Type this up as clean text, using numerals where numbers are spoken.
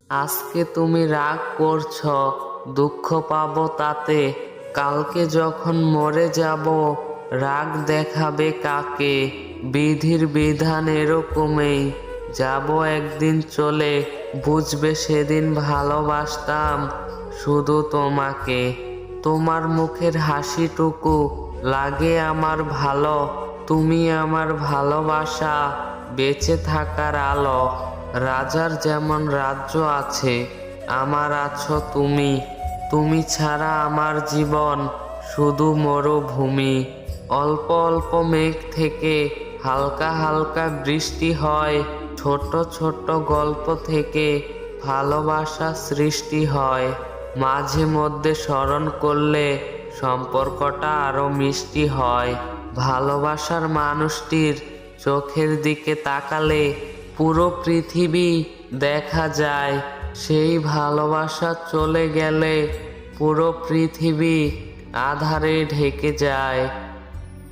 আজকে তুমি রাগ করছ, দুঃখ পাবো তাতে। কালকে যখন মরে যাব, রাগ দেখাবে কাকে? বিধির বিধান এরকমই, যাব একদিন চলে, বুঝবে সেদিন ভালোবাসতাম শুধু তোমাকে। তোমার মুখের হাসিটুকু লাগে আমার ভালো, তুমি আমার ভালোবাসা, বেঁচে থাকার আলো। রাজার যেমন রাজ্য আছে, আমার আছো তুমি। তুমি ছাড়া আমার জীবন শুধু মরুভূমি। অল্প অল্প মেঘ থেকে হালকা হালকা বৃষ্টি হয়, ছোট ছোট গল্প থেকে ভালোবাসা সৃষ্টি হয়। মাঝে মধ্যে স্মরণ করলে সম্পর্কটা আরো মিষ্টি হয়। ভালোবাসার মানুষটির চোখের দিকে তাকালে পুরো পৃথিবী দেখা যায়। সেই ভালোবাসা চলে গেলে পুরো পৃথিবী আঁধারে ঢেকে যায়।